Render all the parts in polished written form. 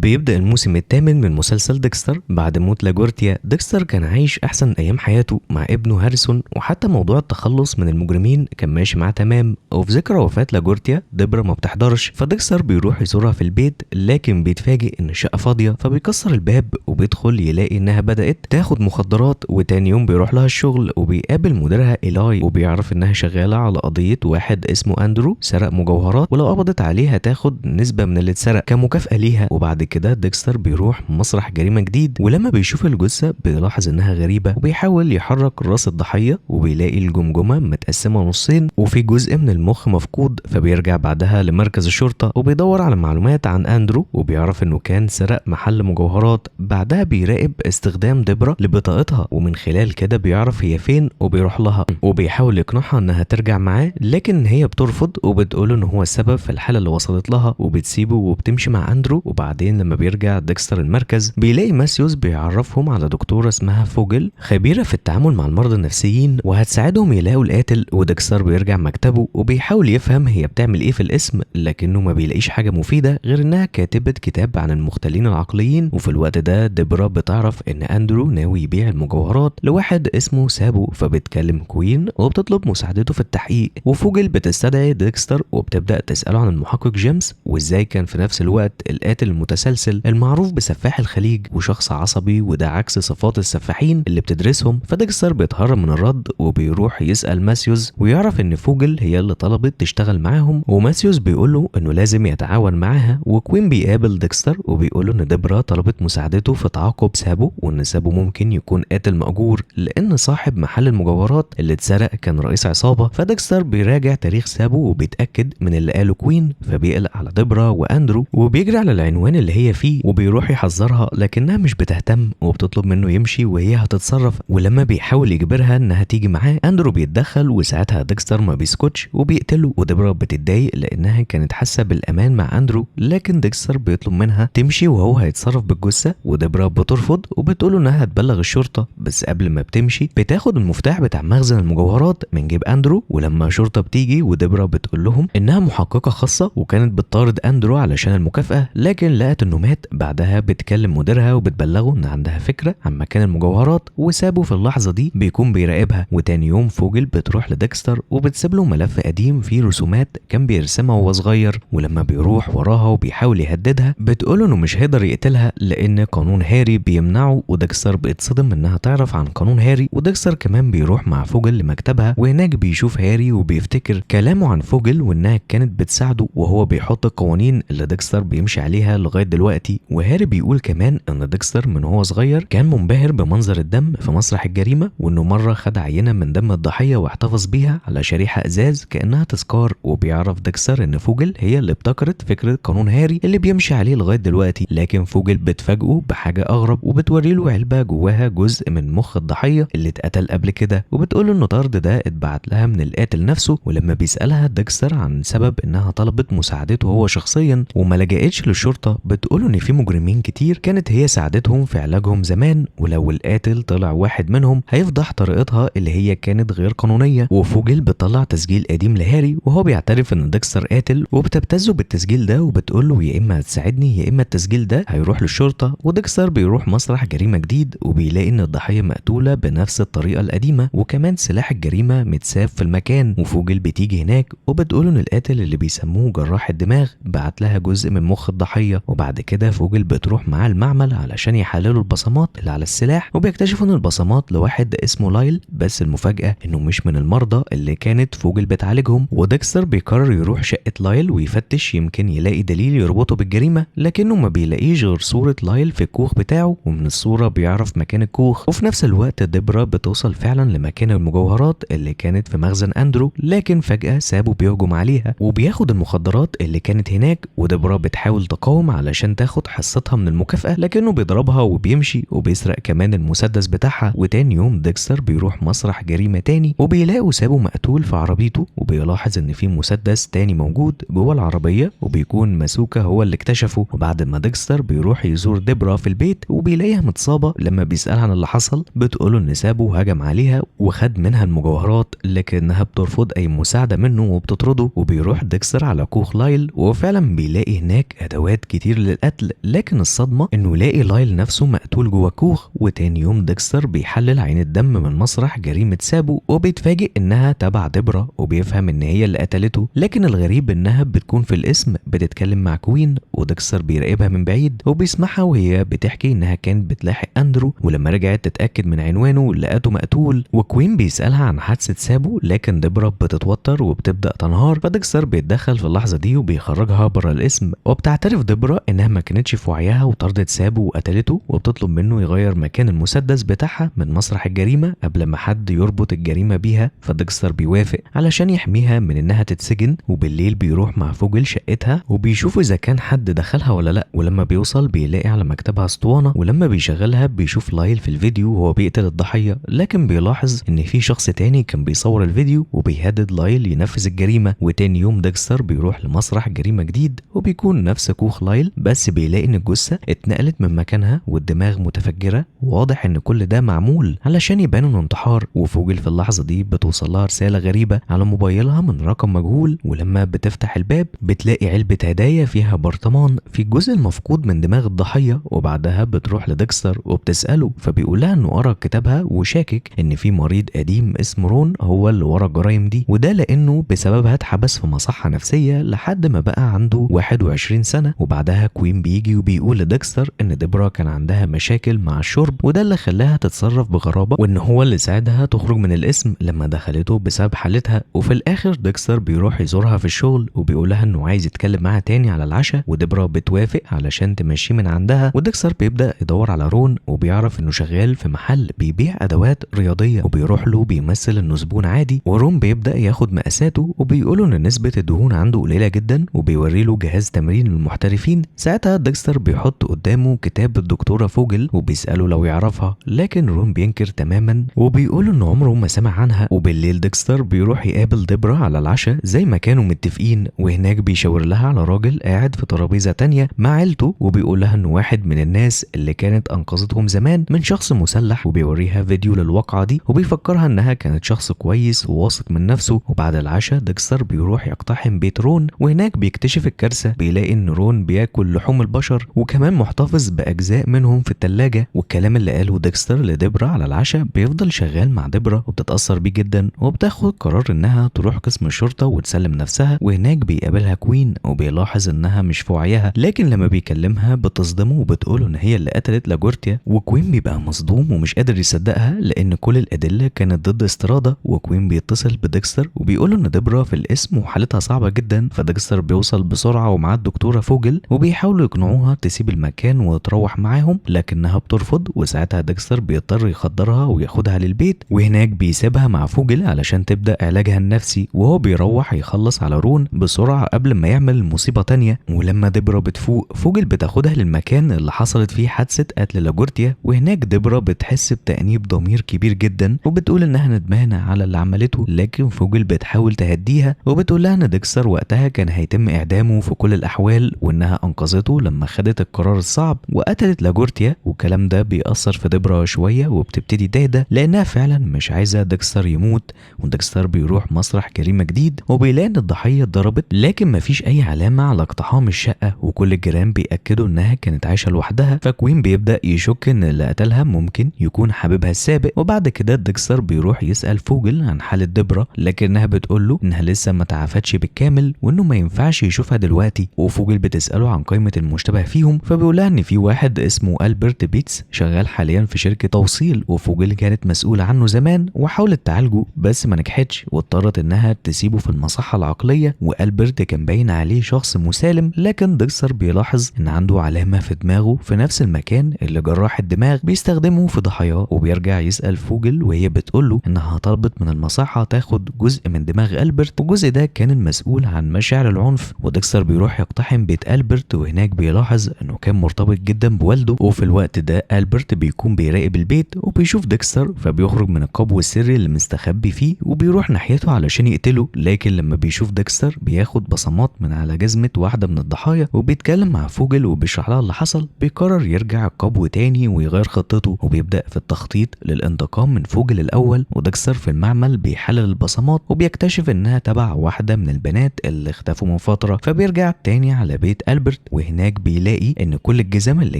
بيبدأ الموسم الثامن من مسلسل ديكستر بعد موت لاجورتيا. ديكستر كان عايش أحسن أيام حياته مع ابنه هاريسون، وحتى موضوع التخلص من المجرمين كان ماشي معاه تمام. وفي ذكرى وفاة لاجورتيا ديبرا ما بتحضرش، فديكستر بيروح يزورها في البيت، لكن بيتفاجئ إن الشقة فاضية، فبيكسر الباب وبيدخل يلاقي إنها بدأت تاخد مخدرات. وتاني يوم بيروح لها الشغل وبيقابل مديرها إيلاي، وبيعرف إنها شغالة على قضية واحد اسمه أندرو سرق مجوهرات، ولو قبضت عليه هتاخد نسبة من اللي اتسرق كمكافأة ليها. وبعد كده ديكستر بيروح مسرح جريمة جديد، ولما بيشوف الجثة بيلاحظ انها غريبة، وبيحاول يحرك راس الضحية وبيلاقي الجمجمة متقسمة نصين وفي جزء من المخ مفقود. فبيرجع بعدها لمركز الشرطة وبيدور على معلومات عن أندرو، وبيعرف انه كان سرق محل مجوهرات. بعدها بيراقب استخدام ديبرا لبطاقتها، ومن خلال كده بيعرف هي فين وبيروح لها وبيحاول يقنعها انها ترجع معاه، لكن هي بترفض وبتقول ان هو السبب في الحالة اللي وصلت لها، وبتسيبه وبتمشي مع أندرو. وبعدين لما بيرجع ديكستر المركز بيلاقي ماسيوس بيعرفهم على دكتورة اسمها فوجل، خبيرة في التعامل مع المرضى النفسيين وهتساعدهم يلاقوا القاتل. وديكستر بيرجع مكتبه وبيحاول يفهم هي بتعمل ايه في الاسم، لكنه ما بيلاقيش حاجة مفيدة غير انها كاتبة كتاب عن المختلين العقليين. وفي الوقت ده ديبرا بتعرف ان اندرو ناوي يبيع المجوهرات لواحد اسمه سابو، فبتكلم كوين وبتطلب مساعدته في التحقيق. وفوجل بتستدعي ديكستر وبتبدأ تسأله عن المحقق جيمس، وازاي كان في نفس الوقت القاتل المتسلسل المعروف بسفاح الخليج وشخص عصبي، وده عكس صفات السفاحين اللي بتدرسهم. فديكستر بيتهرب من الرد وبيروح يسأل ماسيوس، ويعرف ان فوجل هي اللي طلبت تشتغل معاهم، وماسيوس بيقوله انه لازم يتعاون معاها. وكوين بيقابل ديكستر وبيقوله ان ديبرا طلبت مساعدته في تعاقب سابو، وان سابو ممكن يكون قاتل مأجور لان صاحب محل المجوهرات اللي اتسرق كان رئيس عصابة. فديكستر بيراجع تاريخ سابو وبيتأكد من اللي قاله كوين، فبيقلق على ديبرا واندرو وبيجري على العنوان اللي هي فيه وبيروح يحذرها، لكنها مش بتهتم وبتطلب منه يمشي وهي هتتصرف. ولما بيحاول يجبرها انها تيجي معاه اندرو بيتدخل، وساعتها ديكستر ما بيسكتش وبيقتله. وديبرا بتتضايق لانها كانت حاسه بالامان مع اندرو، لكن ديكستر بيطلب منها تمشي وهو هيتصرف بالجثه. وديبرا بترفض وبتقوله انها هتبلغ الشرطه، بس قبل ما بتمشي بتاخد المفتاح بتاع مخزن المجوهرات من جيب اندرو. ولما الشرطه بتيجي وديبرا بتقول لهم انها محققه خاصه وكانت بتطارد اندرو علشان المكافاه، لكن لقت انه مات. بعدها بتكلم مديرها وبتبلغه ان عندها فكره عن مكان المجوهرات، وسابه في اللحظه دي بيكون بيراقبها. وتاني يوم فوجل بتروح لديكستر وبتسيب له ملف قديم فيه رسومات كان بيرسمها وهو صغير، ولما بيروح وراها وبيحاول يهددها بتقوله انه مش هيقدر يقتلها لان قانون هاري بيمنعه. وديكستر بيتصدم انها تعرف عن قانون هاري. وديكستر كمان بيروح مع فوجل لمكتبها، وهناك بيشوف هاري وبيفتكر كلامه عن فوجل وانها كانت بتساعده وهو بيحط القوانين اللي ديكستر بيمشي عليها لغايه دلوقتي. وهاري بيقول كمان ان ديكستر من هو صغير كان منبهر بمنظر الدم في مسرح الجريمه، وانه مره خد عينه من دم الضحيه واحتفظ بيها على شريحه ازاز كانها تذكار. وبيعرف ديكستر ان فوجل هي اللي ابتكرت فكره قانون هاري اللي بيمشي عليه لغايه دلوقتي. لكن فوجل بتفاجئه بحاجه اغرب وبتوري له علبه جواها جزء من مخ الضحيه اللي اتقتل قبل كده، وبتقول له ان الطرد ده اتبعت لها من القاتل نفسه. ولما بيسالها ديكستر عن سبب انها طلبت مساعدته هو شخصيا وما لجأتش للشرطه، بتقول ان في مجرمين كتير كانت هي ساعدتهم في علاجهم زمان، ولو القاتل طلع واحد منهم هيفضح طريقتها اللي هي كانت غير قانونيه. وفوجل بتطلع تسجيل قديم لهاري وهو بيعترف ان ديكستر قاتل، وبتبتزه بالتسجيل ده وبتقول له يا اما هتساعدني يا اما التسجيل ده هيروح للشرطه. وديكستر بيروح مسرح جريمه جديد وبيلاقي ان الضحيه مقتوله بنفس الطريقه القديمه، وكمان سلاح الجريمه متساب في المكان. وفوجل بتيجي هناك وبتقول ان القاتل اللي بيسموه جراح الدماغ بعت لها جزء من مخ الضحيه. وبعد كده فوجل بتروح معاه المعمل علشان يحللوا البصمات اللي على السلاح، وبيكتشفوا ان البصمات لواحد اسمه لايل، بس المفاجاه انه مش من المرضى اللي كانت فوجل بتعالجهم. وديكستر بيقرر يروح شقه لايل ويفتش يمكن يلاقي دليل يربطه بالجريمه، لكنه ما بيلاقيش غير صوره لايل في الكوخ بتاعه، ومن الصوره بيعرف مكان الكوخ. وفي نفس الوقت ديبرا بتوصل فعلا لمكان المجوهرات اللي كانت في مخزن اندرو، لكن فجاه سابو بيهجم عليها وبياخد المخدرات اللي كانت هناك. وديبرا بتحاول تقاوم علشان تاخد حصتها من المكافأة، لكنه بيضربها وبيمشي وبيسرق كمان المسدس بتاعها. وتاني يوم ديكستر بيروح مسرح جريمة تاني وبيلاقوا سابو مقتول في عربيته، وبيلاحظ ان في مسدس تاني موجود جوه العربية وبيكون ماسوكا هو اللي اكتشفه. وبعد ما ديكستر بيروح يزور ديبرا في البيت وبيلاقيها متصابة. لما بيسألها عن اللي حصل بتقوله ان سابو هجم عليها وخد منها المجوهرات، لكنها بترفض اي مساعدة منه وبتطرده. وبيروح ديكستر على كوخ لايل وفعلا بيلاقي هناك ادوات كتير للقتل، لكن الصدمة انه يلاقي لايل نفسه مقتول جوه كوخ. وتاني يوم ديكستر بيحلل عين الدم من مسرح جريمة سابو وبيتفاجئ انها تبع ديبرا وبيفهم ان هي اللي قتلته، لكن الغريب انها بتكون في الاسم بتتكلم مع كوين وديكستر بيراقبها من بعيد وبيسمعها وهي بتحكي انها كانت بتلاحق اندرو، ولما رجعت تتاكد من عنوانه لقاته مقتول. وكوين بيسالها عن حادثه سابو، لكن ديبرا بتتوتر وبتبدا تنهار، فديكستر بيتدخل في اللحظه دي وبيخرجها بره الاسم. وبتعترف ديبرا انها ما كانتش في وعيها وطردت سابو وقتلته، وبتطلب منه يغير مكان المسدس بتاعها من مسرح الجريمه قبل ما حد يربط الجريمه بيها. فديكستر بيوافق علشان يحميها من انها تتسجن. وبالليل بيروح مع فوجل شقتها وبيشوف اذا كان حد دخلها ولا لا، ولما بيوصل بيلاقي على مكتبها اسطوانه، ولما بيشغلها بيشوف لايل في الفيديو وهو بيقتل الضحيه، لكن بيلاحظ ان في شخص تاني كان بيصور الفيديو وبيهدد لايل ينفذ الجريمه. وتاني يوم ديكستر بيروح لمسرح جريمه جديد وبيكون نفس كوخ لايل، بس بيلاقي ان الجثه اتنقلت من مكانها والدماغ متفجره، وواضح ان كل ده معمول علشان يبان انه انتحار. وفوجل في اللحظه دي بتوصل لها رساله غريبه على موبايلها من رقم مجهول، ولما بتفتح الباب بتلاقي علبه هدايا فيها برطمان في الجزء المفقود من دماغ الضحيه. وبعدها بتروح لديكستر وبتساله، فبيقول لها انه قرا كتابها وشاكك ان في مريض قديم اسمه رون هو اللي ورا الجرايم دي، وده لانه بسببها اتحبس في مصحه نفسيه لحد ما بقى عنده 21 سنه. وبعدها كوين بيجي وبيقول لديكستر ان ديبرا كان عندها مشاكل مع الشرب وده اللي خلاها تتصرف بغرابه، وان هو اللي ساعدها تخرج من الاسم لما دخلته بسبب حالتها. وفي الاخر ديكستر بيروح يزورها في الشغل وبيقول لها انه عايز يتكلم معاها تاني على العشاء، وديبرا بتوافق علشان تمشيه من عندها. وديكستر بيبدا يدور على رون وبيعرف انه شغال في محل بيبيع ادوات رياضيه، وبيروح له بيمثل انه زبون عادي. ورون بيبدا ياخد مقاساته وبيقوله ان نسبه الدهون عنده قليله جدا، وبيوري له جهاز تمرين للمحترفين. ساعتها ديكستر بيحط قدامه كتاب الدكتوره فوجل وبيساله لو يعرفها، لكن رون بينكر تماما وبيقول انه عمره ما سمع عنها. وبالليل ديكستر بيروح يقابل ديبرا على العشاء زي ما كانوا متفقين، وهناك بيشاور لها على راجل قاعد في ترابيزه تانية مع عيلته، وبيقول لها انه واحد من الناس اللي كانت انقذتهم زمان من شخص مسلح، وبيوريها فيديو للواقعه دي وبيفكرها انها كانت شخص كويس وواثق من نفسه. وبعد العشاء ديكستر بيروح يقتحم بيت رون، وهناك بيكتشف الكارثه، بيلاقي ان رون بياكل لحوم البشر وكمان محتفظ باجزاء منهم في الثلاجه. والكلام اللي قاله ديكستر لديبرا على العشاء بيفضل شغال مع ديبرا وبتتاثر بيه جدا، وبتاخد قرار انها تروح قسم الشرطه وتسلم نفسها. وهناك بيقابلها كوين وبيلاحظ انها مش في وعيها، لكن لما بيكلمها بتصدمه وبتقوله ان هي اللي قتلت لاجورتيا. وكوين بيبقى مصدوم ومش قادر يصدقها لان كل الادله كانت ضد استرادا. وكوين بيتصل بديكستر وبيقوله ان ديبرا في الاسم وحالتها صعبه جدا. فديكستر بيوصل بسرعه ومعاه الدكتوره فوجل وبيحاولوا يقنعوها تسيب المكان وتروح معاهم، لكنها بترفض. وساعتها ديكستر بيضطر يخدرها وياخدها للبيت، وهناك بيسيبها مع فوجل علشان تبدا علاجها النفسي، وهو بيروح يخلص على رون بسرعه قبل ما يعمل مصيبه تانية. ولما ديبرا بتفوق فوجل بتاخدها للمكان اللي حصلت فيه حادثه قتل لاجورتيا، وهناك ديبرا بتحس بتأنيب ضمير كبير جدا وبتقول انها ندمانه على اللي عملته، لكن فوجل بتحاول تهديها وبتقول لها ان ديكستر وقتها كان هيتم اعدامه في كل الاحوال، وانها انقذته لما خدت القرار الصعب وقتلت لاجورتيا. والكلام ده بيأثر في ديبرا شويه وبتبتدي تهدى لانها فعلا مش عايزه ديكستر يموت. وديكستر بيروح مسرح جريمه جديد وبيلاقي ان الضحيه اتضربت، لكن مفيش اي علامه على اقتحام الشقه، وكل الجيران بيأكدوا انها كانت عايشه لوحدها. فكوين بيبدأ يشك ان اللي قتلها ممكن يكون حبيبها السابق. وبعد كده ديكستر بيروح يسأل فوجل عن حالة ديبرا، لكنها بتقول له انها لسه ما تعافتش بالكامل وانه ما ينفعش يشوفها دلوقتي. وفوجل بتسأله عن قائمة المشتبه فيهم، فبيقولها ان في واحد اسمه ألبرت بيتس شغال حاليا في شركة توصيل، وفوجل كانت مسؤولة عنه زمان وحاولت تعالجه بس ما نجحتش، واضطرت انها تسيبه في المصحة العقلية. وألبرت كان باين عليه شخص مسالم، لكن ديكستر بيلاحظ ان عنده علامة في دماغه في نفس المكان اللي جراح الدماغ بيستخدمه في ضحاياه. وبيرجع يسأل فوجل وهي بتقوله انها طلبت من المصحة تاخد جزء من دماغ ألبرت، والجزء ده كان المسؤول عن مشاعر العنف. وديكستر بيروح يقتحم بيت ألبرت، وهناك بيلاحظ انه كان مرتبط جدا بوالده، وفي الوقت ده ألبرت بيكون بيراقب البيت وبيشوف ديكستر، فبيخرج من القبو السري اللي مستخبي فيه وبيروح ناحيته علشان يقتله. لكن لما بيشوف ديكستر بياخد بصمات من على جزمة واحدة من الضحايا وبيتكلم مع فوجل وبيشرح لها اللي حصل، بيقرر فبيقرر يرجع القبو تاني ويغير خطته، وبيبدأ في التخطيط للانتقام من فوجل الأول. وديكستر في المعمل بيحلل البصمات وبيكتشف إنها تبع واحدة من البنات اللي اختفوا من فترة، فبيرجع تاني على بيت ألبرت، وهناك بيلاقي إن كل الجزم اللي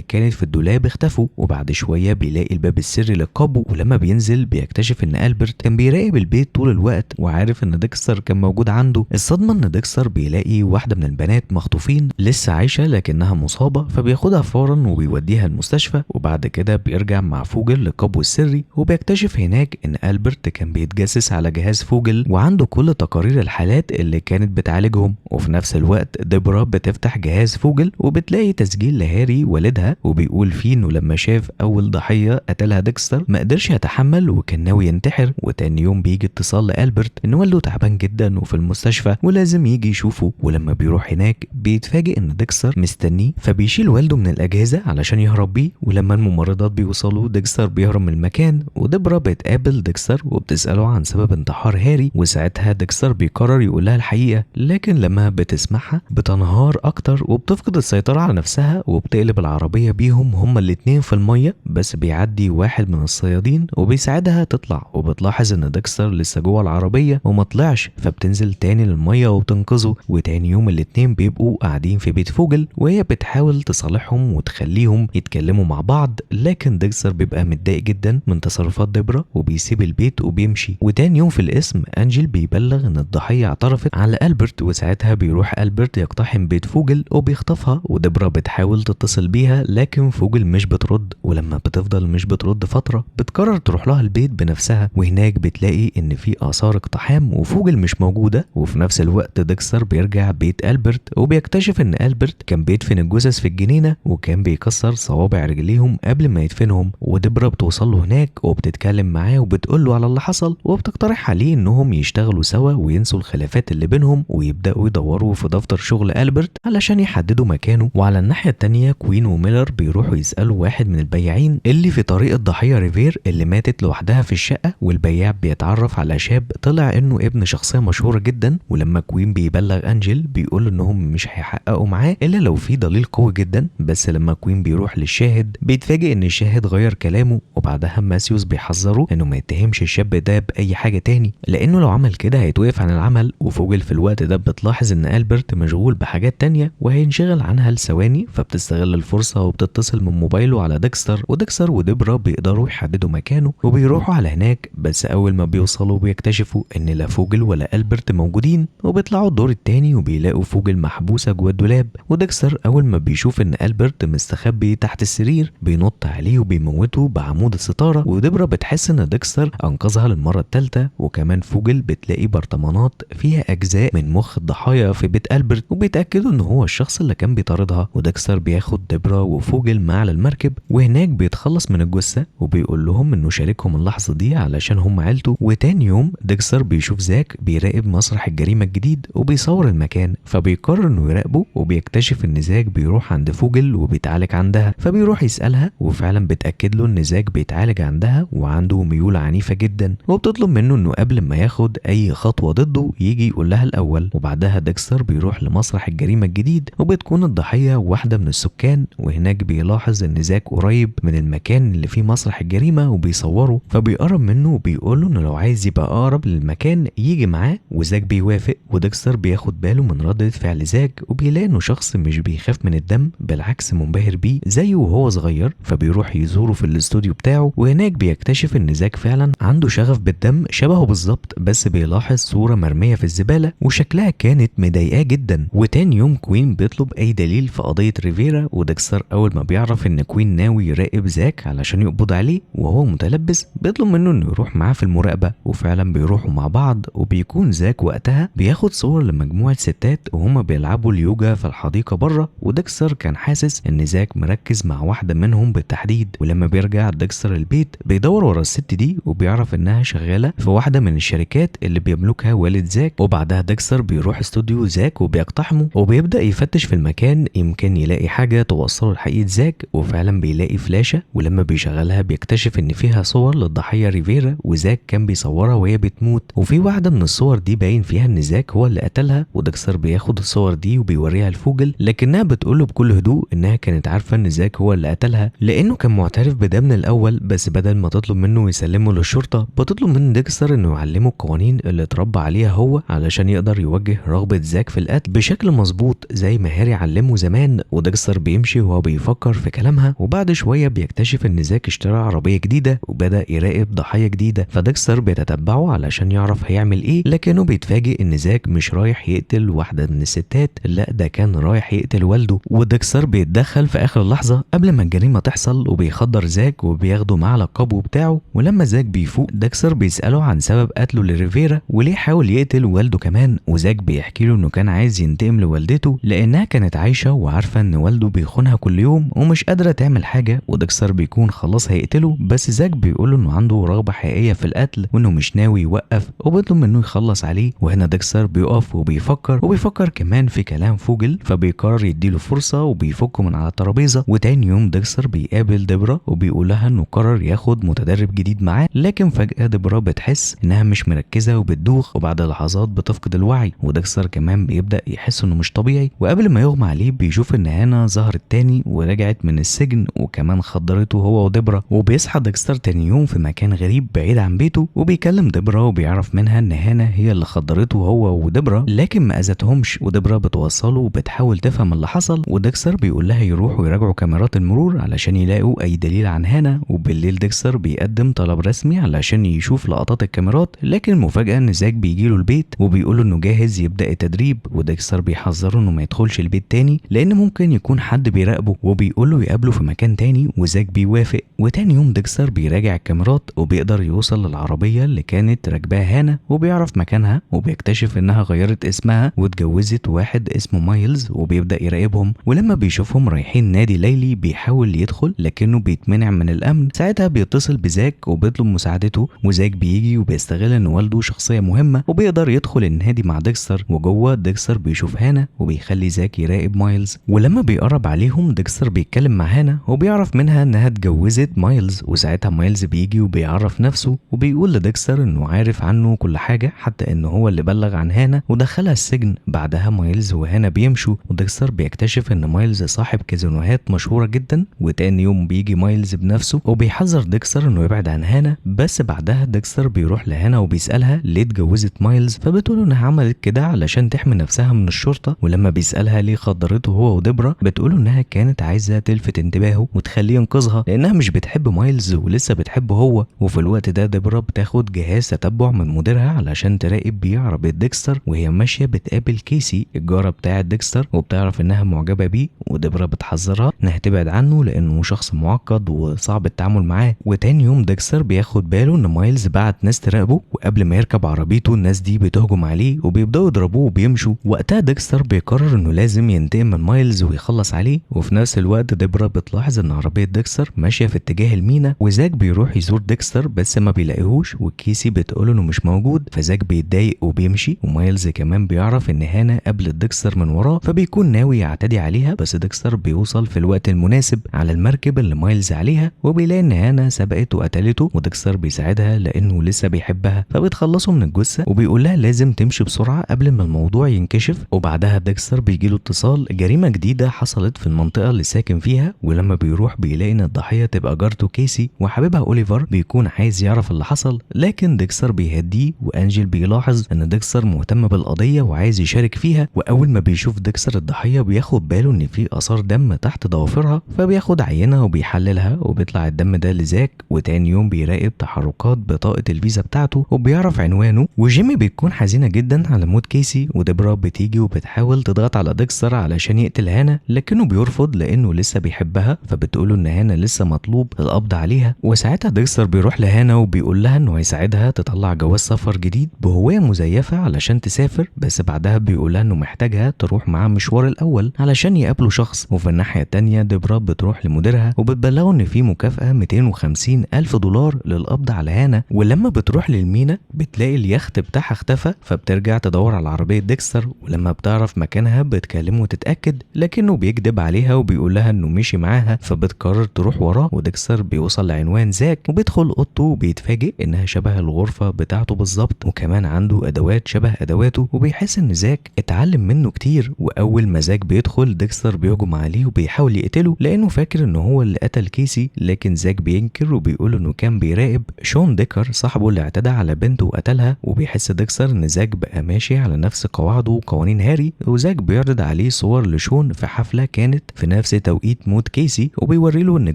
كانت في الدولاب اختفوا. وبعد شوية بيلاقي الباب السري للقبو، ولما بينزل بيكتشف إن ألبرت كان بيراقب البيت طول الوقت وعارف إن ديكستر كان موجود عنده. الصدمة إن ديكستر بيلاقي واحدة من البنات مخطوفين لسه عايشة لكنها مصابة، فبياخدها فورا وبيوديها المستشفى. وبعد كده بيرجع مع فوجل للقبو السري، وبيكتشف هناك إن ألبرت كان بيتجسس على جهاز فوجل وعنده كل تقارير الحالات اللي كانت بتعالجهم. وفي نفس الوقت ديبرا بتفتح جهاز فوجل وبتلاقي تسجيل لهاري والدها، وبيقول فيه إنه لما شاف أول ضحية قتلها ديكستر ما قدرش يتحمل وكان ناوي ينتحر. وتاني يوم بيجي اتصال لألبرت إن والده تعبان جدا وفي المستشفى ولازم يجي يشوفه. ولما بيروح هناك بيتفاجئ إن ديكستر مستنيه، فبيشيل والده من الأجهزة علشان يهرب بيه. ولما الممرضات بيوصلوا ديكستر بيهرب من المكان، وديبرا بتقابل ديكستر وبتسأله عن سبب انتحار هاري. وساعتها ديكستر بيقرر يقولها الحقيقة، لكن لما بتسمعها بتنهار أكتر وبتفقد السيطرة على نفسها وبتقلب العربية بيهم هما الاتنين في المية. بس بيعدي واحد من الصيادين وبيساعدها تطلع، وبتلاحظ إن ديكستر لسه جوه العربية وما طلعش، فبتنزل تاني للمية وبتنقذه. وتاني يوم الاتنين بيبقوا قاعدين في بيت فوجل وهي بتحاول تصالحهم وتخليهم يتكلموا مع بعض، لكن ديكستر بيبقى متضايق جدا من تصرفات ديبرا وبيسيب البيت وبيمشي. وتاني يوم في القسم أنجيل بيبلغ إن الضحية اعترفت على ألبرت، وساعتها بيروح ألبرت يقتحم بيت فوجل وبيخطفها. وديبرا بتحاول تتصل بيها لكن فوجل مش بترد، ولما بتفضل مش بترد فترة بتقرر تروح لها البيت بنفسها، وهناك بتلاقي إن في آثار اقتحام وفوجل مش موجودة. وفي نفس الوقت ديكستر بيرجع بيت ألبرت وبيكتشف إن ألبرت كان بيدفن الجثث في الجنينة وكان بيكسر صوابع رجليهم قبل ما يدفنهم. وديبرا بتوصل له هناك وبتتكلم معاه وبتقول له على اللي حصل، وبتقترح عليه إنهم يشتغلوا سوا وينسوا الخلافات اللي بينهم ويبدأوا يدوروا في دفتر شغل ألبرت علشان يحددوا مكانه. وعلى الناحية التانية كوين وميلر بيروحوا يسألوا واحد من البياعين اللي في طريق الضحية ريفير اللي ماتت لوحدها في الشقة، والبياع بيتعرف على شاب طلع إنه ابن شخصية مشهورة جدا. ولما كوين بيبلغ أنجيل بيقول إنهم مش هيحققوا معاه إلا لو في دليل قوي جدا. بس لما كوين بيروح للشاهد بيتفاجئ إن الشاهد غير كلامه، وبعدها ماسيوس بيحذره إنه ما يتهمش الشاب ده بأي حاجة تاني لأنه لو عمل كده هيتوقف عن العمل. وفوجل في الوقت ده بتلاحظ إن ألبرت مشغول بحاجات تانية وهينشغل عنها لثواني، فبتستغل الفرصة وبتتصل من موبايله على ديكستر. وديكستر وديبرا بيقدروا يحددوا مكانه وبيروحوا على هناك، بس أول ما بيوصلوا بيكتشفوا إن لا فوجل ولا ألبرت موجودين. وبيطلعوا الدور التاني وبيلاقوا فوجل محبوسة جوه الدولاب. وديكستر أول ما بيشوف إن ألبرت مستخبي تحت السرير بينط عليه وبيموته بعمود الستارة. وديبرا بتحس إن ديكستر أنقذها للمرة الثالثة. وكمان فوجل بتلاقي برطمانات فيها أجزاء من مخ الضحايا في بيت ألبرت وبيتأكدوا إن هو الشخص اللي كان بيطاردها. وديكستر بياخد ديبرا وفوجل معاه على المركب، وهناك بيتخلص من الجثة وبيقول لهم إنه شاركهم اللحظة دي علشان هم عيلته. وتاني يوم ديكستر بيشوف زاك بيراقب مسرح الجريمة الجديد وبيصور المكان، فبيقرر إنه يراقبه. وبيكتشف إن زاك بيروح عند فوجل وبيتعالج عندها، فبيروح يسألها وفعلا بتأكد له إن زاك بيتعالج عندها وعنده ميول عنيفة جدا، وبتطلب منه إنه قبل ما ياخد أي خطوة ضده يجي يقول لها الأول. وبعدها ديكستر بيروح لمسرح الجريمة الجديد وبتكون الضحية واحدة من السكان، وهناك بيلاحظ إن زاك قريب من المكان اللي فيه مسرح الجريمة وبيصوره، فبيقرب منه وبيقول له إنه لو عايز يبقى أقرب للمكان يجي معاه. وزاك بيوافق، وديكستر بياخد باله من ردة فعل زاك وبيلاقي إنه شخص مش بيخاف من الدم، بالعكس منبهر بيه زيه وهو صغير. فبيروح يزوره في الاستوديو بتاعه، وهناك بيكتشف إن زاك فعلا عنده شغف بالدم شبهه بالظبط، بس بيلاحظ صورة مرمية في الزبالة وشكلها كانت مضايقاه جدا. وتاني يوم كوين بيطلب أي دليل في قضية ريفيرا، وديكستر أول ما بيعرف إن كوين ناوي يراقب زاك علشان يقبض عليه وهو متلبس بيطلب منه إنه يروح معاه في المراقبة. وفعلا بيروحوا مع بعض، وبيكون زاك وقتها بياخد صور لمجموعة ستات وهما بيلعبوا اليوجا في الحديقة بره. وديكستر كان حاسس إن زاك مركز مع واحدة منهم بالتحديد. ولما بيرجع ديكستر البيت بيدور ورا الست دي وبيعرف إنها شغالة في واحدة من الشركات اللي بيملكها والد زاك. وبعدها ديكستر بيروح استوديو زاك وبيقتحمه وبيبدأ يفتش في المكان يمكن يلاقي حاجة توصله لحقيقة زاك، وفعلا بيلاقي فلاشة. ولما بيشغلها بيكتشف إن فيها صور للضحية ريفيرا وزاك كان بيصورها وهي بتموت، وفي واحدة من الصور دي باين فيها إن زاك هو اللي قتلها. وديكستر بياخد الصور دي وبيوريها لفوجل، لكنها بتقوله بكل هدوء إنها كانت عارفة ان زاك هو اللي قتلها لانه كان معترف بده من الاول، بس بدل ما تطلب منه يسلمه للشرطة بتطلب من ديكستر انه يعلمه القوانين اللي اتربى عليها هو علشان يقدر يوجه رغبة زاك في القتل بشكل مظبوط زي ما هاري علمه زمان. وديكستر بيمشي وهو بيفكر في كلامها، وبعد شوية بيكتشف ان زاك اشترى عربية جديدة وبدأ يراقب ضحية جديدة، فديكستر بيتتبعه علشان يعرف هيعمل ايه، لكنه بيتفاجئ ان زاك مش رايح يقتل واحدة من الستات، لا ده كان رايح يقتل والده. وديكستر بيتدخل في اخر لحظة قبل ما الجريمة تحصل وبيخدر زاك وبياخده معاه للقبو بتاعه. ولما زاك بيفوق ديكستر بيسأله عن سبب قتله لريفيرا وليه حاول يقتل والده كمان، وزاك بيحكي له انه كان عايز ينتقم لوالدته لانها كانت عايشة وعارفة ان والده بيخونها كل يوم ومش قادرة تعمل حاجة، وديكستر بيكون خلاص هيقتله بس زاك بيقوله انه عنده رغبة حقيقية في القتل وانه مش ناوي يوقف وبيطلب منه يخلص عليه. وهنا ديكستر بيقف وبيفكر كمان في كلام فوجل، فبيقرر يديله فرصة وبيفكه من على الترابيزة. وتاني يوم ديكستر بيقابل ديبرا وبيقول لها انه قرر ياخد متدرب جديد معاه، لكن فجأة ديبرا بتحس انها مش مركزة وبتدوخ وبعد لحظات بتفقد الوعي، وديكستر كمان بيبدأ يحس انه مش طبيعي. وقبل ما يغمى عليه بيشوف ان هانا ظهرت تاني ورجعت من السجن وكمان خدرته هو وديبرا. وبيصحى ديكستر تاني يوم في مكان غريب بعيد عن بيته وبيكلم ديبرا وبيعرف منها ان هانا هي اللي خدرته هو وديبرا، لكن ما اذتهمش، وديبرا بتوصله وبتحاول تفهم اللي حصل. وديكستر بيقول لها يروحوا يراجعوا كاميرات المرور علشان يلاقوا اي دليل عن هانا. وبالليل ديكستر بيقدم طلب رسمي علشان يشوف لقطات الكاميرات، لكن المفاجأة ان زاك بيجيله البيت وبيقوله انه جاهز يبدأ التدريب. وديكستر بيحذره انه ما يدخلش البيت تاني لان ممكن يكون حد بيراقبه، وبيقوله يقابله في مكان تاني وزاك بيوافق. وتاني يوم ديكستر بيراجع الكاميرات وبيقدر يوصل للعربية اللي كانت راكباها هانا وبيعرف مكانها، وبيكتشف انها غيرت اسمها واتجوزت واحد اسمه مايلز وبيبدأ يراقبهم. ولما بيشوفهم رايحين نادي ليلي بيحاول يدخل لكنه بيتمنع من الامن، ساعتها بيتصل بزاك وبيطلب مساعدته، وزاك بيجي وبيستغل ان والده شخصية مهمة وبيقدر يدخل النادي مع ديكستر. وجوه ديكستر بيشوف هانا وبيخلي زاك يراقب مايلز، ولما بيقرب عليهم ديكستر بيتكلم مع هانا وبيعرف منها انها اتجوزت مايلز. وساعتها مايلز بيجي وبيعرف نفسه وبيقول لديكستر انه عارف عنه كل حاجة حتى انه هو اللي بلغ عن هانا ودخلها السجن. بعدها مايلز وهانا بيمشوا وديكستر بيكتشف ان مايلز صاحب كازينوهات مشهورة جدا. وتاني يوم بيجي مايلز بنفسه وبيحذر ديكستر انه يبعد عن هانا، بس بعدها ديكستر بيروح لهانا وبيسألها ليه اتجوزت مايلز، فبتقول انها عملت كده علشان تحمي نفسها من الشرطة. ولما بيسألها ليه خدرته هو وديبرا بتقول انها كانت عايزة تلفت انتباهه وتخليه ينقذها لانها مش بتحب مايلز ولسه بتحبه هو. وفي الوقت ده ديبرا بتاخد جهاز تتبع من مديرها علشان تراقب بيه عربية ديكستر، وهي ماشية بتقابل كيسي الجارة بتاعة ديكستر وبتعرف انها معجبة بيه، وديبرا بتحذرها انها تبعد عنه لانه شخص معقد وصعب التعامل معاه. وتاني يوم ديكستر بياخد باله ان مايلز بعت ناس تراقبه، وقبل ما يركب عربيته الناس دي بتهجم عليه وبيبداوا يضربوه وبيمشوا. وقتها ديكستر بيقرر انه لازم ينتقم من مايلز ويخلص عليه. وفي نفس الوقت ديبرا بتلاحظ ان عربية ديكستر ماشية في اتجاه المينا، وزاك بيروح يزور ديكستر بس ما بيلاقيهوش، وكيسي بتقول انه مش موجود، فزاك بيتضايق وبيمشي. ومايلز كمان بيعرف ان هانا قابلت ديكستر من وراه فبيكون ناوي يعتدي عليها، بس ديكستر بيوصل في الوقت المناسب على المركب اللي مايلز عليها وبيلاقي ان هانا سبقت وقتلته، وديكستر بيساعدها لانه لسه بيحبها فبتخلصه من الجثة وبيقول لها لازم تمشي بسرعة قبل ما الموضوع ينكشف. وبعدها ديكستر بيجيله اتصال جريمة جديدة حصلت في المنطقة اللي ساكن فيها، ولما بيروح بيلاقي ان الضحية تبقى جارته كيسي وحبيبها اوليفر بيكون عايز يعرف اللي حصل، لكن ديكستر بيهديه. وانجل بيلاحظ ان ديكستر مهتم بالقضية وعايز يشارك فيها، واول ما بيشوف ديكستر الضحية بياخد باله ان في اثار دم تحت ضوافرها، فبياخد عينة وبيحللها وبيطلع الدم ده لزاك. وتاني يوم بيراقب تحركات بطاقة الفيزا بتاعته وبيعرف عنوانه. وجيمي بتكون حزينة جدا على موت كيسي، وديبرا بتيجي وبتحاول تضغط على ديكستر علشان يقتل هانا لكنه بيرفض لانه لسه بيحبها، فبتقوله ان هانا لسه مطلوب القبض عليها. وساعتها ديكستر بيروح لهانا وبيقول لها انه هيساعدها تطلع جواز سفر جديد بهوية مزيفة علشان تسافر، بس بعدها بيقول لها انه محتاجها تروح معاه مشوار الاول علشان يقابلوا شخص. وفي الناحية التانية ديبرا بتروح لمديرها وبتبلغه ان في مكافأة 250 ألف دولار للقبض على هانا. ولما بتروح للمينا بتلاقي اليخت بتاعها اختفى، فبترجع تدور على عربية ديكستر، ولما بتعرف مكانها بتكلمه وتتأكد لكنه بيكذب عليها وبيقول لها انه مشي معاها، فبتقرر تروح وراه. وديكستر بيوصل لعنوان زاك وبيدخل اوضته وبيتفاجئ انها شبه الغرفة بتاعته بالظبط، وكمان عنده ادوات شبه ادواته، وبيحس ان زاك اتعلم منه كتير. واول ما زاك بيدخل ديكستر بيهجم عليه بيحاول يقتله لانه فاكر ان هو اللي قتل كيسي، لكن زاك بينكر وبيقول انه كان بيراقب شون ديكر صاحبه اللي اعتدى على بنته وقتلها. وبيحس ديكستر ان زاك بقى ماشي على نفس قواعده وقوانين هاري، وزاك بيعرض عليه صور لشون في حفله كانت في نفس توقيت موت كيسي، وبيوري له ان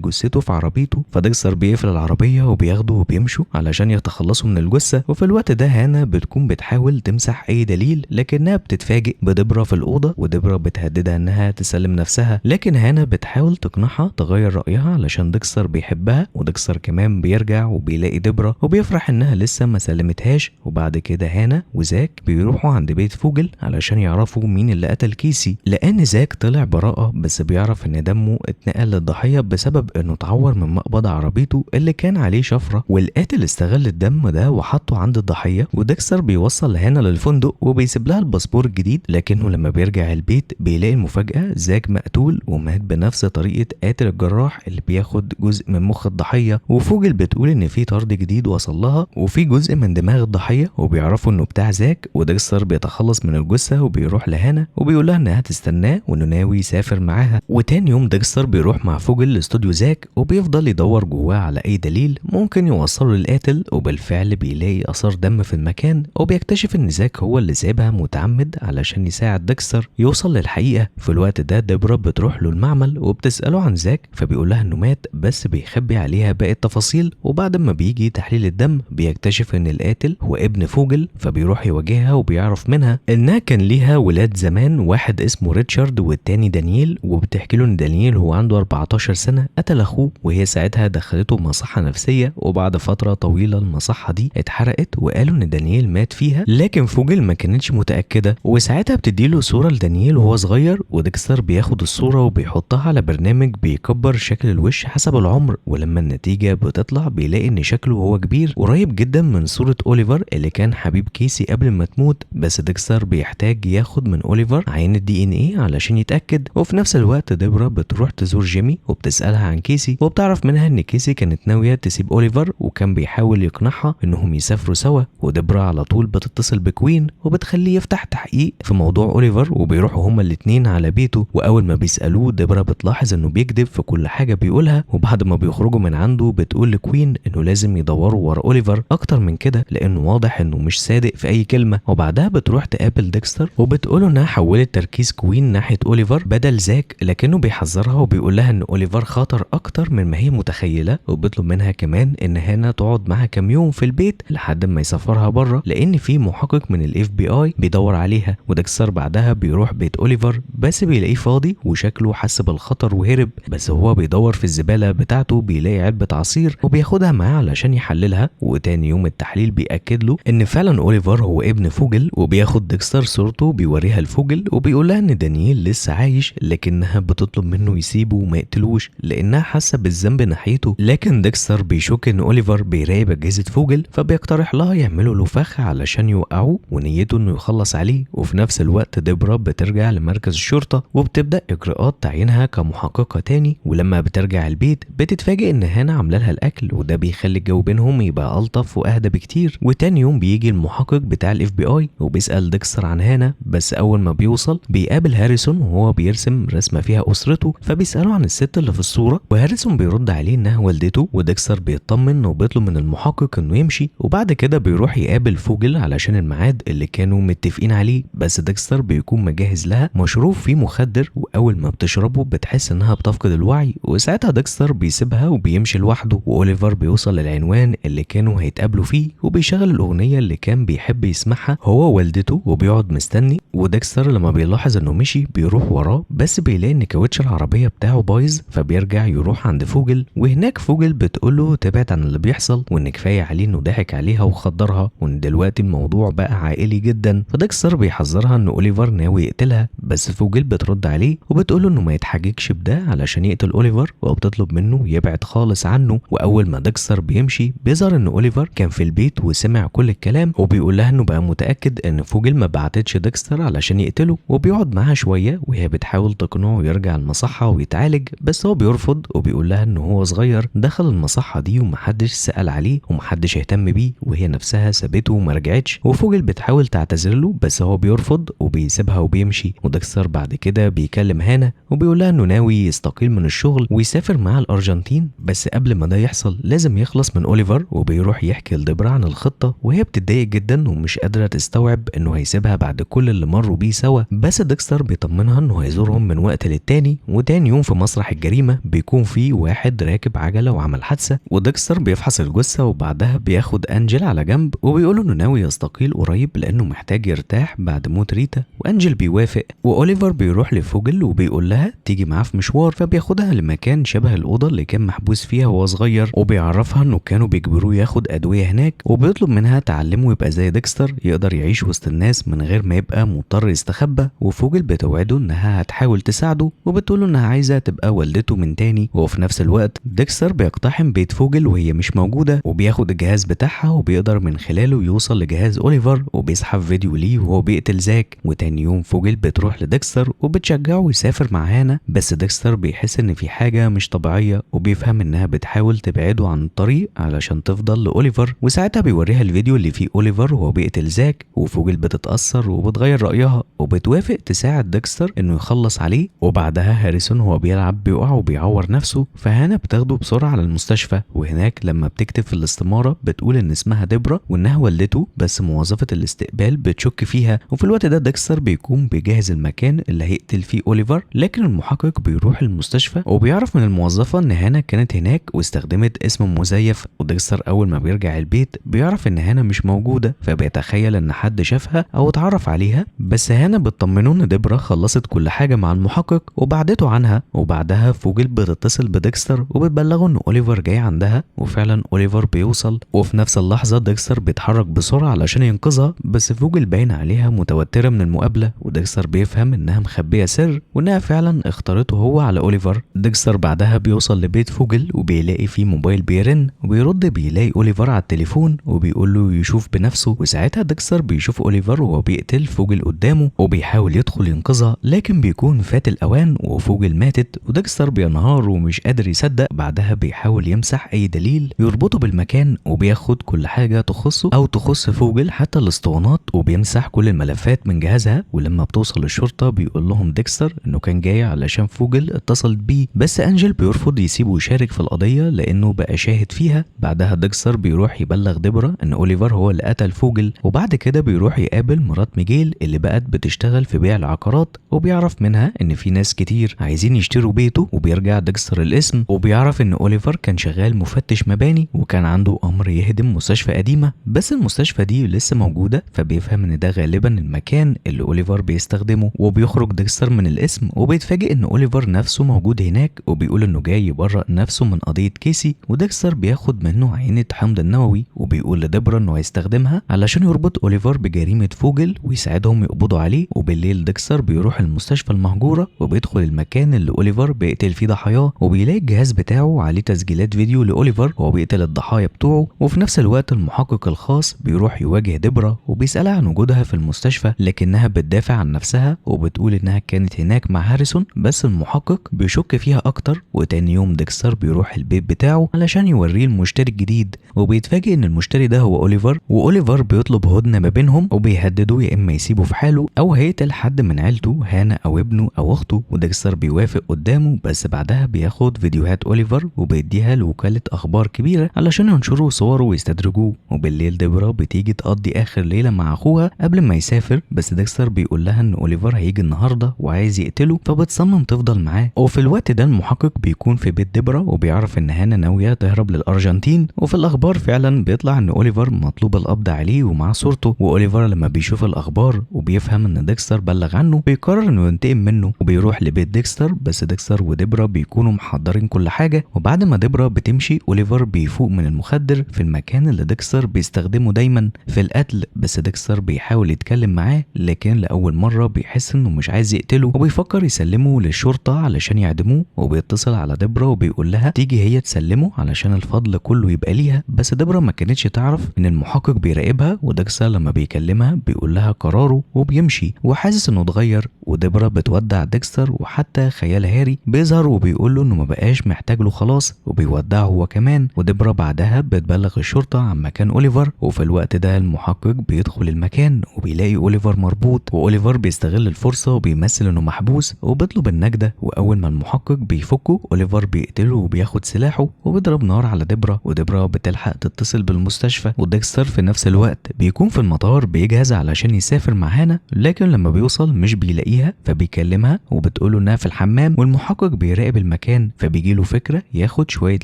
جثته في عربيته. فديكستر بيقفل العربيه وبياخده وبيمشوا علشان يتخلصوا من الجثه. وفي الوقت ده هانا بتكون بتحاول تمسح اي دليل، لكنها بتتفاجئ بدبرة في الاوضه، ودبرة بتهددها انها تسلم نفسها، لكن هانا بتحاول تقنعها تغير رايها علشان ديكستر بيحبها. وديكستر كمان بيرجع وبيلاقي دبرة وبيفرح انها لسه ما سلمتهاش. وبعد كده هانا وزاك بيروحوا عند بيت فوجل علشان يعرفوا مين اللي قتل كيسي، لان زاك طلع براءه بس بيعرف ان دمه اتنقل للضحيه بسبب انه اتعور من مقبض عربيته اللي كان عليه شفره، والقاتل استغل الدم ده وحطه عند الضحيه. وديكستر بيوصل هانا للفندق وبيسيب لها الباسبور الجديد، لكنه لما بيرجع البيت بيلاقي المفاجاه زاك مقتول ومات بنفس طريقه قاتل الجراح اللي بياخد جزء من مخ الضحيه. وفوجل بتقول ان في طرد جديد وصل لها وفي جزء من دماغ الضحيه، وبيعرفوا انه بتاع زاك. وديكستر بيتخلص من الجثه وبيروح لهانا وبيقول لها انها تستناه وانه ناوي يسافر معاها. وتاني يوم ديكستر بيروح مع فوجل لاستوديو زاك وبيفضل يدور جواه على اي دليل ممكن يوصله للقاتل، وبالفعل بيلاقي اثار دم في المكان، وبيكتشف ان زاك هو اللي سابها متعمد علشان يساعد ديكستر يوصل للحقيقه. في الوقت ده ديبرا بتروح له المعمل وبتساله عن زاك، فبيقول لها انه مات بس بيخبي عليها باقي التفاصيل. وبعد ما بيجي تحليل الدم بيكتشف ان القاتل هو ابن فوجل، فبيروح يواجهها وبيعرف منها انها كان ليها ولاد زمان، واحد اسمه ريتشارد والتاني دانييل. وبتحكي له ان دانييل هو عنده 14 سنه قتل اخوه، وهي ساعتها دخلته مصحه نفسيه. وبعد فتره طويله المصحه دي اتحرقت وقالوا ان دانييل مات فيها، لكن فوجل ما كانتش متاكده. وساعتها بتديله صوره لدانييل وهو صغير، وديكستر بياخد الصوره وبيحطها على برنامج بيكبر شكل الوش حسب العمر. ولما النتيجه بتطلع بيلاقي ان شكله هو كبير قريب جدا من صوره اوليفر اللي كان حبيب كيسي قبل ما تموت. بس ديكستر بيحتاج ياخد من اوليفر عينة DNA علشان يتاكد. وفي نفس الوقت ديبرا بتروح تزور جيمي وبتسالها عن كيسي، وبتعرف منها ان كيسي كانت ناويه تسيب اوليفر وكان بيحاول يقنعها انهم يسافروا سوا. وديبرا على طول بتتصل بكوين وبتخليه يفتح تحقيق في موضوع اوليفر، وبيروحوا هما الاتنين على بيته. واول ما بيسالوه ديبرا بتلاحظ انه بيكذب في كل حاجه بيقولها. وبعد ما بيخرجوا من عنده بتقول لكوين انه لازم يدوروا ورا اوليفر اكتر من كده لانه واضح انه مش صادق في اي كلمه. وبعدها بتروح تقابل ديكستر وبتقوله انها حولت تركيز كوين ناحيه اوليفر بدل زاك، لكنه بيحذرها وبيقول لها ان اوليفر خطر اكتر من ما هي متخيله. وبيطلب منها كمان ان هانا تقعد معاها كام يوم في البيت لحد ما يسافرها بره، لان في محقق من FBI بيدور عليها. وديكستر بعدها بيروح بيت اوليفر بس بيلاقيه فاضي وشكله حس بالخطر وهرب. بس هو بيدور في الزباله بتاعته بيلاقي علبه عصير وبياخدها معاه علشان يحللها. وتاني يوم التحليل بيأكد له ان فعلا اوليفر هو ابن فوجل، وبياخد ديكستر صورته بيوريها لفوجل وبيقول لها ان دانييل لسه عايش، لكنها بتطلب منه يسيبه وما يقتلوش لانها حاسه بالذنب ناحيته. لكن ديكستر بيشك ان اوليفر بيراقب اجهزه فوجل، فبيقترح لها يعملوا له فخ علشان يوقعوه ونيته انه يخلص عليه. وفي نفس الوقت ديبرا بترجع لمركز الشرطه وبتبدا اجراءات تعيينها كمحققه تاني. ولما بترجع البيت بتتفاجئ ان هانا عامله لها الاكل، وده بيخلي الجو بينهم يبقى الطف واهدى بكتير. وتاني يوم بيجي المحقق بتاع FBI وبيسال ديكستر عن هانا، بس اول ما بيوصل بيقابل هاريسون وهو بيرسم رسمه فيها اسرته، فبيساله عن الست اللي في الصوره، وهاريسون بيرد عليه انها والدته. وديكستر بيطمن وبيطلب من المحقق انه يمشي. وبعد كده بيروح يقابل فوجل علشان الميعاد اللي كانوا متفقين عليه، بس ديكستر بيكون مجهز لها مشروب فيه مخدر، واول ما بتشربه بتحس انها بتفقد الوعي. وساعتها ديكستر بيسيبها وبيمشي لوحده، واوليفر بيوصل للعنوان اللي كانوا هيتقابلوا فيه وبيشغل الاغنيه اللي كان بيحب يسمعها هو والدته وبيقعد مستني. وديكستر لما بيلاحظ انه مشي بيروح وراه، بس بيلاقي ان كاوتش العربيه بتاعه بايظ، فبيرجع يروح عند فوجل. وهناك فوجل بتقوله تبعد عن اللي بيحصل وان كفايه عليه انه ضحك عليها وخدرها، وان دلوقتي الموضوع بقى عائلي جدا. فديكستر بيحذرها ان اوليفر ناوي يقتلها، بس فوجل بترد عليه وبتقوله انه ما يتحججش بده علشان يقتل اوليفر، وبتطلب منه يبعد خالص عنه. واول ما ديكستر بيمشي بيظهر ان اوليفر كان في البيت وسمع كل الكلام، وبيقول لها انه بقى متاكد ان فوجل ما بعتتش ديكستر علشان يقتله. وبيقعد معاها شويه وهي بتحاول تقنعه يرجع المصحه ويتعالج، بس هو بيرفض وبيقول لها ان هو صغير دخل المصحه دي ومحدش سال عليه ومحدش اهتم بيه، وهي نفسها سابته وما رجعتش. وفوجل بتحاول تعتذر له بس هو بيرفض وبيسيبها وبيمشي. وديكستر بعد كده بيكلم هانا وبيقول لها انه ناوي يستقيل من الشغل ويسافر مع الارجنتين، بس قبل ما ده يحصل لازم يخلص من اوليفر. وبيروح يحكي لديبرا عن الخطه وهي بتتضايق جدا ومش قادره تستوعب انه هيسيبها بعد كل اللي مروا بيه سوا. بس ديكستر بيطمنها انه هيزورهم من وقت للتاني. وتاني يوم في مسرح الجريمه بيكون في واحد راكب عجله وعمل حادثه، وديكستر بيفحص الجثه وبعدها بياخد انجل على جنب وبيقول انه ناوي يستقيل قريب لانه محتاج يرتاح بعد موت ريتا. وانجل بيوافق، واوليفر بيروح لفوجل وبيقول لها تيجي معاه في مشوار، فبياخدها لمكان شبه الاوضه اللي كان محبوس فيها وهو صغير، وبيعرفها انه كانوا بيجبروه ياخد ادويه هناك، وبيطلب منها تعلمه يبقى زي ديكستر يقدر يعيش وسط الناس من غير ما يبقى مضطر يستخبى. وفوجل بتوعده انها هتحاول تساعده وبتقوله انها عايزه تبقى والدته من تاني. وفي نفس الوقت ديكستر بيقتحم بيت فوجل وهي مش موجوده، وبياخد الجهاز بتاعها وبيقدر من خلاله يوصل لجهاز اوليفر وبيسحب فيديو ليه وهو بيقتل زاك. وتاني يوم فوجل بتروح لديكستر وبتشجعه يسافر مع هانا، بس ديكستر بيحس ان في حاجه مش طبيعيه وبيفهم انها بتحاول تبعده عن الطريق علشان تفضل لاوليفر. وساعتها بيوريها الفيديو اللي فيه اوليفر وهو بيقتل زاك، وفوجل بتتاثر وبتغير رايها وبتوافق تساعد ديكستر انه يخلص عليه. وبعدها هاريسون وهو بيلعب بيقع وبيعور نفسه، فهانا بتاخده بسرعه على المستشفى. وهناك لما بتكتب في الاستماره بتقول ان اسمها ديبرا وانها والدته، بس موظفه الاستقبال بتشك فيها. وفي الوقت ده ديكستر بيكون بيجهز المكان اللي هيقتل فيه اوليفر، لكن المحقق بيروح المستشفى وبيعرف من الموظفه ان هانا كانت هناك واستخدمت اسم مزيف. وديكستر اول ما بيرجع البيت بيعرف ان هانا مش موجوده، فبيتخيل ان حد شافها او اتعرف عليها، بس هانا بتطمنه ان ديبرا خلصت كل حاجه مع المحقق وبعدته عنها. وبعدها فوجل بتتصل بديكستر وبتبلغه ان اوليفر جاي عندها، وفعلا اوليفر بيوصل. وفي نفس اللحظه ديكستر بيتحرك بسرعه علشان ينقذها، بس فوجل باين عليها متوتره من المقابله، وديكستر بيفهم انها مخبيه سر وانها فعلا اختارته هو على اوليفر. ديكستر بعدها بيوصل لبيت فوجل وبيلاقي فيه موبايل بيرن، وبيرد بيلاقي اوليفر على التليفون وبيقول له يشوف بنفسه. وساعتها ديكستر بيشوف اوليفر وهو بيقتل فوجل قدامه وبيحاول يدخل ينقذها، لكن بيكون فات الاوان وفوجل ماتت. وديكستر بينهار ومش قادر يصدق. بعدها بيحاول يمسح اي دليل يربطه بالمكان وبياخد كل حاجه تخصه او تخص فوجل حتى الاسطوانات، وبيمسح كل الملفات من جهازها. ولما بتوصل الشرطه بيقول لهم ديكستر انه كان جاي علشان فوجل اتصلت بيه، بس انجل بيرفض يسيبه يشارك في القضيه لانه بقى شاهد فيها. بعدها ديكستر بيروح يبلغ ديبرا ان اوليفر هو اللي قتل فوجل، وبعد كده بيروح يقابل مرات ميجيل اللي بقت بتشتغل في بيع العقارات، وبيعرف منها ان في ناس كتير عايزين يشتروا بيته. وبيرجع ديكستر الاسم وبيعرف ان اوليفر كان شغال مفتش مباني وكان عنده امر يهدم مستشفى قديمه، بس المستشفى دي لسه موجوده، فبيفهم ان ده غالبا المكان اللي اوليفر بيستخدمه. وبيخرج ديكستر من الاسم وبيتفاجئ ان اوليفر نفسه موجود هناك، وبيقول انه جاي يبرئ نفسه من قضيه كيسي. وديكستر بياخد منه عينه حمض النووي وبيقول لديبرا انه هيستخدمها علشان يربط اوليفر بجريمه فوجل ويساعدهم يقبضوا عليه. وبالليل ديكستر بيروح المستشفى المهجوره وبيدخل المكان اللي اوليفر بيقتل فيه ضحاياه، وبيلاقي الجهاز بتاعه عليه تسجيلات فيديو لاوليفر وهو بيقتل الضحايا بتوعه. وفي نفس الوقت المحقق الخاص بيروح يواجه ديبرا وبيسالها عن وجودها في المستشفى، لكنها بتدافع عن نفسها وبتقول انها كانت هناك مع هاريسون، بس المحقق بيشك فيها اكتر. وتاني يوم ديكستر بيروح البيت بتاعه علشان يوريه المشتري الجديد، وبيتفاجئ ان المشتري ده هو اوليفر. واوليفر بيطلب هدنه ما بينهم وبيهدده يا اما يسيبه في حاله او هيقتل حد من عيلته، هانا او ابنه او اخته. وديكستر بيوافق قدامه، بس بعدها بياخد فيديوهات اوليفر وبيديها لوكاله اخبار كبيره علشان ينشروا صوره ويستدرجوه. وبالليل ديبرا بتيجي تقضي اخر ليله مع اخوها قبل ما يسافر، بس ديكستر بيقول لها ان اوليفر هيجي النهارده وعايز يقتله، فبتصمم تفضل معاه. وفي الوقت ده المحقق بيكون في بيت ديبرا وبيعرف ان هانا ناويه تهرب للارجنتين. وفي الاخبار فعلا بيطلع ان اوليفر مطلوب القبض عليه ومع صورته. واوليفر لما بيشوف الاخبار وبيفهم ان ديكستر بلغ عنه بيقرر انه ينتقم منه وبيروح لبيت ديكستر، بس ديكستر وديبرا بيكونوا محضرين كل حاجه. وبعد ما ديبرا بتمشي اوليفر بيفوق من المخدر في المكان اللي ديكستر بيستخدمه دايما في القتل، بس ديكستر بيحاول يتكلم معاه لكن لاول مره بيحس انه مش عايز يقتله وبيفكر يسلمه للشرطه علشان يعدموه. وبيتصل على ديبرا وبيقول لها تيجي هي تسلمه علشان الفضل كله يبقى ليها، بس ديبرا ما كانتش تعرف ان المحقق بيراقبها. وديكستر لما بيكلمها بيقول لها قراره وبيمشي وحاسس انه اتغير. وديبرا بتودع ديكستر، وحتى خيال هاري بيظهر وبيقول له انه ما بقاش محتاج له خلاص وبيودعه هو كمان. وديبرا بعدها بتبلغ الشرطه عن مكان اوليفر. وفي الوقت ده المحقق بيدخل المكان وبيلاقي اوليفر مربوط، واوليفر بيستغل الفرصه وبيمثل انه محبوس وبيطلب النجدة، واول ما المحقق بيفكه اوليفر بيقتله وبياخد سلاحه وبيضرب نار على ديبرا، وديبرا بتلحق تتصل بالمستشفى. وديكستر في نفس الوقت بيكون في المطار بيجهز علشان يسافر مع هانا، لكن لما بيوصل مش بيلاقيها فبيكلمها وبتقوله انها في الحمام، والمحقق بيراقب المكان فبيجيله فكرة ياخد شوية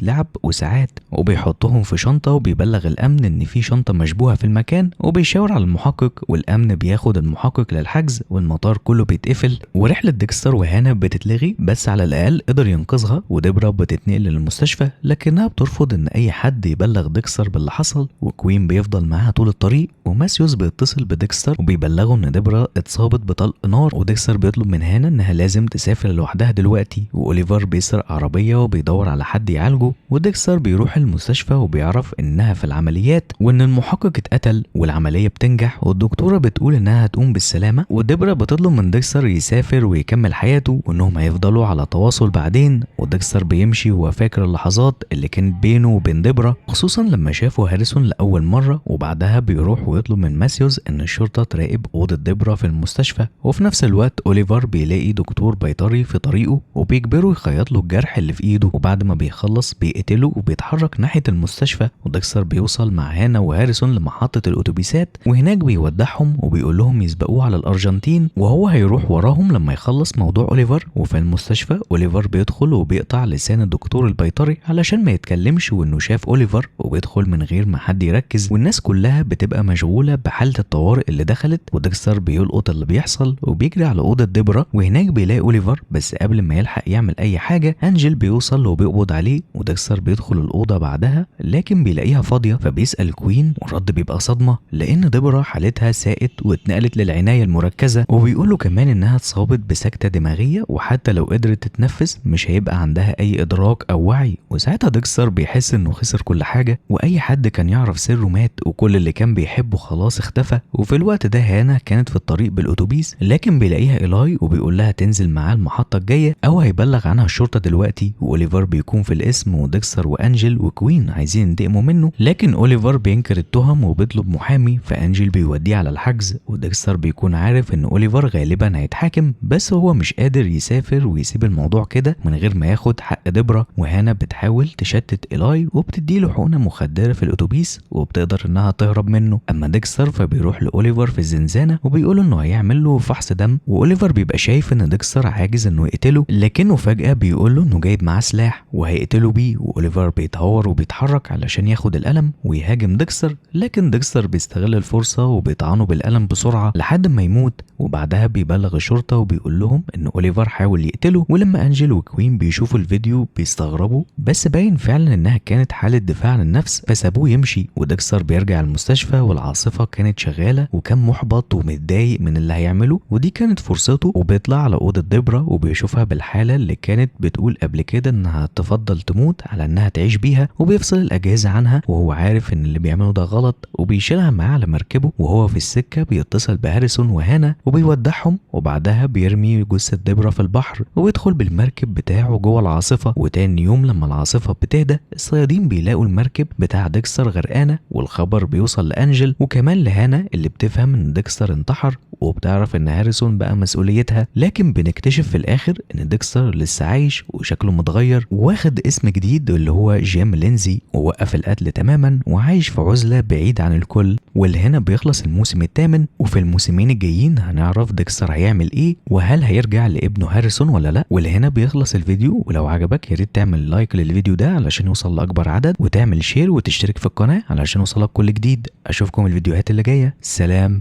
لعب وساعات وبيحطهم في شنطة، وبيبلغ الامن ان في شنطة مشبوهة في المكان، وبيشاور على المحقق والامن بياخد المحقق للحجز والمطار كله بيتقفل، ورحلة ديكستر وهانا بتتلغي، بس على الاقل قدر ينقذها. وديبرا بتتنقل للمستشفى لكنها بترفض ان اي حد يبلغ ديكستر باللي حصل، وكوين بيفضل معاها طول الطريق، وماسيوس بيتصل بديكستر وبيبلغه ان ديبرا اتصابت بطلق نار، وديكستر بيطلب من هانا انها لازم تسافر لوحدها دلوقتي، واوليفر بيسرق عربيه وبيدور على حد يعالجه، وديكستر بيروح المستشفى وبيعرف انها في العمليات وان المحقق اتقتل، والعمليه بتنجح والدكتوره بتقول انها هتقوم بالسلامه، وديبرا بتطلب من ديكستر يسافر ويكمل حياته وانهم هيفضلوا على تواصل بعدين. وديكستر بيمشي وهو فاكر اللحظات اللي كانت بينه وبين ديبرا، خصوصا لما شافوا هاريسون لاول مره، وبعدها بيروح ويطلب من ماسيوس ان الشرطه تراقب اوضه ديبرا في المستشفى. وفي نفس الوقت اوليفر بيلاقي دكتور بيطري في طريقه وبيجبره يخيط له الجرح اللي في ايده، وبعد ما بيخلص بيقتله وبيتحرك ناحيه المستشفى. وديكستر بيوصل مع هانا وهاريسون لمحطه الاتوبيسات، وهناك بيودعهم وبيقول لهم يسبقوه على الارجنتين، وهو هيروح وراهم لما يخلص موضوع اوليفر. وفي المستشفى اوليفر بيدخل وبيقطع لسان الدكتور البيطري علشان ما يتكلمش وانه شاف اوليفر، وبيدخل من غير ما حد يركز، والناس كلها بتبقى مشغوله بحاله الطوارئ اللي دخلت. وديكستر بيلقط اللي بيحصل وبيجري على اوضه ديبرا، وهناك بيلاقي اوليفر، بس قبل ما يلحق يعمل اي حاجه انجل بيوصل وبيقبض عليه، وديكستر بيدخل الاوضه بعدها لكن بيلاقيها فاضيه، فبيسال كوين والرد بيبقى صدمه لان ديبرا حالتها ساءت واتنقلت للعنايه المركزه، وبيقول له كمان انها اتصابت بسكته دماغيه وحتى لو قدرت تتنفس مش هيبقى عندها اي ادراك او وعي. وساعتها ديكستر بيحس انه خسر كل حاجه، واي حد كان يعرف سره مات، وكل اللي كان بيحبه خلاص اختفى. وفي الوقت ده هانا كانت في الطريق بالاتوبيس لكن بيلاقيها إيلاي وبيقول لها تنزل معاه المحطه الجايه او هيبلغ عنها الشرطه دلوقتي. واوليفر بيكون في الاسم، وديكستر وانجل وكوين عايزين ينتقموا منه، لكن اوليفر بينكر التهم وبيطلب محامي، فانجل بيوديه على الحجز. وديكستر بيكون عارف ان اوليفر غالبا هيتحاكم، بس هو مش قادر يسافر ويسيب الموضوع كده من غير ما ياخد حق ديبرا. وهانا بتحاول تشتت إيلاي وبتديله حقنه مخدره في الاتوبيس وبتقدر انها تهرب منه. اما ديكستر فبيروح لاوليفر في الزنزانه وبيقول انه هيعمل له فحص دم، واوليفر بيبقى شايف ان ديكستر عاجز انه يقتله، لكنه فجاه بيقول له انه جايب معاه سلاح وهيقتله بيه. واوليفر بيتهور وبيتحرك علشان ياخد القلم ويهاجم ديكستر، لكن ديكستر بيستغل الفرصه وبيطعنه بالقلم بسرعه لحد ما يموت. وبعدها بيبلغ الشرطه وبيقول لهم ان اوليفر حاول يقتله. ولما انجل وكوين بيشوفوا الفيديو بيستغربوا، بس باين فعلا انها كانت حاله دفاع عن النفس فسابوه يمشي. وديكستر بيرجع المستشفى والعاصفه كانت شغاله، وكان محبط ومتضايق من اللي هيعمله، ودي كانت فرصته. وبيطلع على اوضه ديبرا وبيشوفها بالحاله اللي كانت بتقول قبل كده انها تفضل تموت على انها تعيش بيها، وبيفصل الاجهزه عنها وهو عارف ان اللي بيعمله ده غلط، وبيشيلها معاه على مركبه. وهو في السكه بيتصل بهاريسون وهانا وبيودعهم، وبعدها بيرمي جثه ديبرا في البحر وبيدخل بالمركب بتاعه جوه العاصفه. وتاني يوم لما العاصفه بتهدى الصيادين بيلاقوا المركب بتاع ديكستر غرقانه، والخبر بيوصل لانجل وكمان لهانا اللي بتفهم ان ديكستر انتحر وبتعرف ان هاريسون بقى مسؤوليتها. لكن بنكتشف في الاخر ان ديكستر لسه عايش وشكله متغير واخد اسم جديد اللي هو جيم لينزي، ووقف القتل تماما وعايش في عزله بعيد عن الكل. والهنا بيخلص الموسم الثامن، وفي الموسمين الجايين هنعرف ديكستر هيعمل ايه وهل هيرجع لابنه هاريسون ولا لا. ولهنا بيخلص الفيديو، ولو عجبك يا ريت تعمل لايك للفيديو ده علشان يوصل لاكبر عدد، وتعمل شير وتشترك في القناه علشان يوصلك كل جديد. اشوفكم الفيديوهات اللي جايه، سلام.